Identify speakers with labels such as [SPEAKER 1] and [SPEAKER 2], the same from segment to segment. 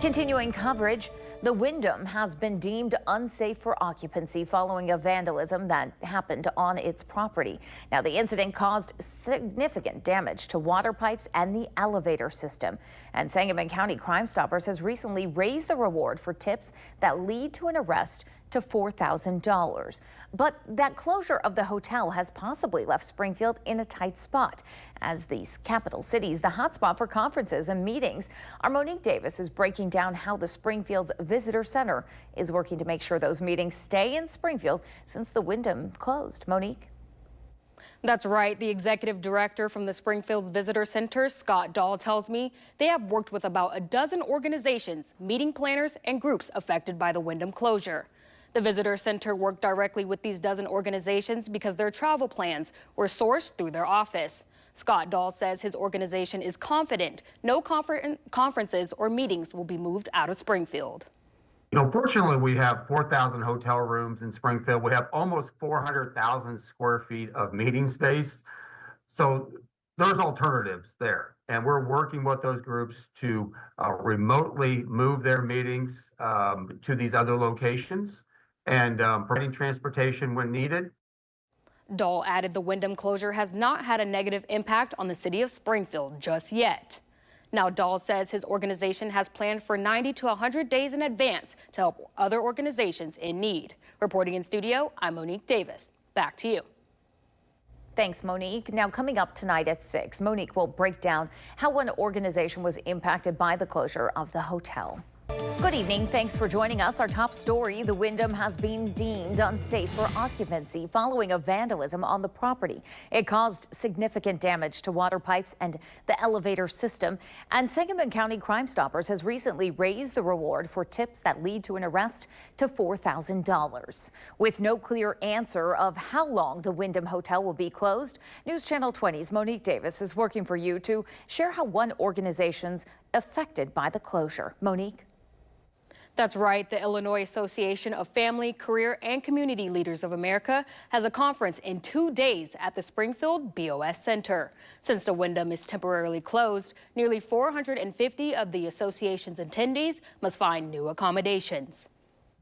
[SPEAKER 1] Continuing coverage, the Wyndham has been deemed unsafe for occupancy following a vandalism that happened on its property. Now, the incident caused significant damage to water pipes and the elevator system. And Sangamon County Crime Stoppers has recently raised the reward for tips that lead to an arrest to $4,000. But that closure of the hotel has possibly left Springfield in a tight spot. As the capital city is the hotspot for conferences and meetings, our Monique Davis is breaking down how the Springfield's Visitor Center is working to make sure those meetings stay in Springfield since the Wyndham closed. Monique?
[SPEAKER 2] That's right. The executive director from the Springfield's Visitor Center, Scott Dahl, tells me they have worked with about a dozen organizations, meeting planners, and groups affected by the Wyndham closure. The Visitor Center worked directly with these dozen organizations because their travel plans were sourced through their office. Scott Dahl says his organization is confident no conferences or meetings will be moved out of Springfield.
[SPEAKER 3] Fortunately, we have 4,000 hotel rooms in Springfield. We have almost 400,000 square feet of meeting space. So there's alternatives there. And we're working with those groups to remotely move their meetings to these other locations and providing transportation when needed.
[SPEAKER 2] Dahl added the Wyndham closure has not had a negative impact on the city of Springfield just yet. Now, Dahl says his organization has planned for 90 to 100 days in advance to help other organizations in need. Reporting in studio, I'm Monique Davis. Back to you.
[SPEAKER 1] Thanks, Monique. Now, coming up tonight at 6, Monique will break down how one organization was impacted by the closure of the hotel. Good evening. Thanks for joining us. Our top story, the Wyndham has been deemed unsafe for occupancy following a vandalism on the property. It caused significant damage to water pipes and the elevator system. And Sangamon County Crime Stoppers has recently raised the reward for tips that lead to an arrest to $4,000. With no clear answer of how long the Wyndham Hotel will be closed, News Channel 20's Monique Davis is working for you to share how one organization's affected by the closure. Monique?
[SPEAKER 2] That's right. The Illinois Association of Family, Career, and Community Leaders of America has a conference in 2 days at the Springfield BOS Center. Since the Wyndham is temporarily closed, nearly 450 of the association's attendees must find new accommodations.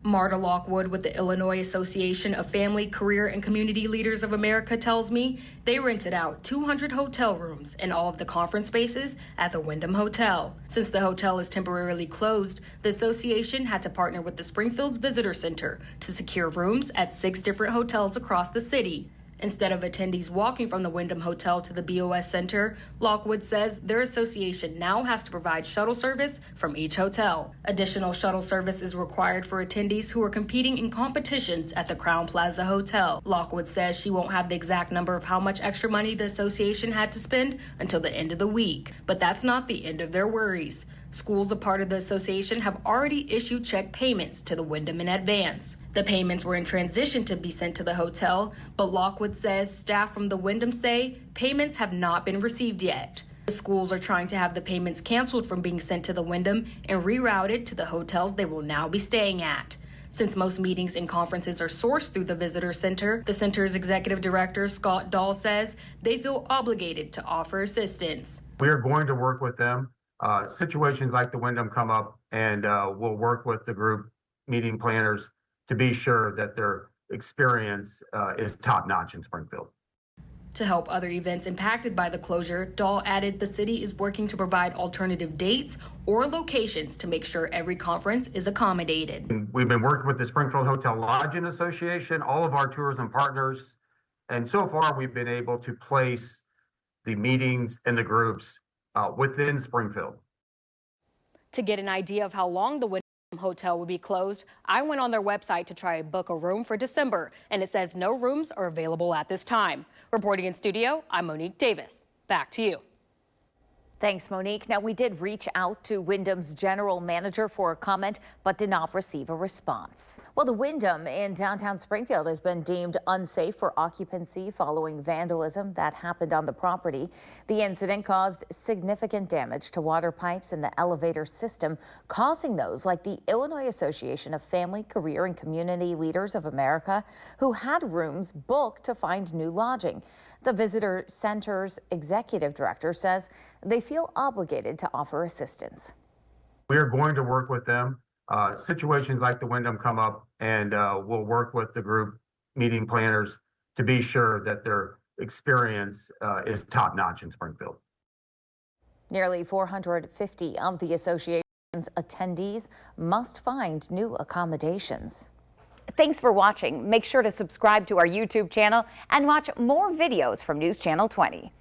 [SPEAKER 2] Marta Lockwood with the Illinois Association of Family, Career, and Community Leaders of America tells me they rented out 200 hotel rooms and all of the conference spaces at the Wyndham Hotel. Since the hotel is temporarily closed, the association had to partner with the Springfield's Visitor Center to secure rooms at 6 different hotels across the city. Instead of attendees walking from the Wyndham Hotel to the BOS Center, Lockwood says their association now has to provide shuttle service from each hotel. Additional shuttle service is required for attendees who are competing in competitions at the Crowne Plaza Hotel. Lockwood says she won't have the exact number of how much extra money the association had to spend until the end of the week. But that's not the end of their worries. Schools, a part of the association, have already issued check payments to the Wyndham in advance. The payments were in transition to be sent to the hotel, but Lockwood says staff from the Wyndham say payments have not been received yet. The schools are trying to have the payments canceled from being sent to the Wyndham and rerouted to the hotels they will now be staying at. Since most meetings and conferences are sourced through the Visitor Center, the center's executive director, Scott Dahl, says they feel obligated to offer assistance.
[SPEAKER 3] We are going to work with them. Situations like the Wyndham come up, and we'll work with the group meeting planners to be sure that their experience is top-notch in Springfield.
[SPEAKER 2] To help other events impacted by the closure, Dahl added the city is working to provide alternative dates or locations to make sure every conference is accommodated.
[SPEAKER 3] And we've been working with the Springfield Hotel Lodging Association, all of our tourism partners, and so far we've been able to place the meetings and the groups within Springfield.
[SPEAKER 2] To get an idea of how long the Wyndham Hotel will be closed, I went on their website to try to book a room for December, and it says no rooms are available at this time. Reporting in studio, I'm Monique Davis. Back to you.
[SPEAKER 1] Thanks, Monique. Now, we did reach out to Wyndham's general manager for a comment, but did not receive a response. Well, the Wyndham in downtown Springfield has been deemed unsafe for occupancy following vandalism that happened on the property. The incident caused significant damage to water pipes and the elevator system, causing those like the Illinois Association of Family, Career, and Community Leaders of America, who had rooms booked to find new lodging. The Visitor Center's executive director says they feel obligated to offer assistance.
[SPEAKER 3] We are going to work with them. Situations like the Wyndham come up, and we'll work with the group meeting planners to be sure that their experience is top notch in Springfield.
[SPEAKER 1] Nearly 450 of the association's attendees must find new accommodations. Thanks for watching. Make sure to subscribe to our YouTube channel and watch more videos from News Channel 20.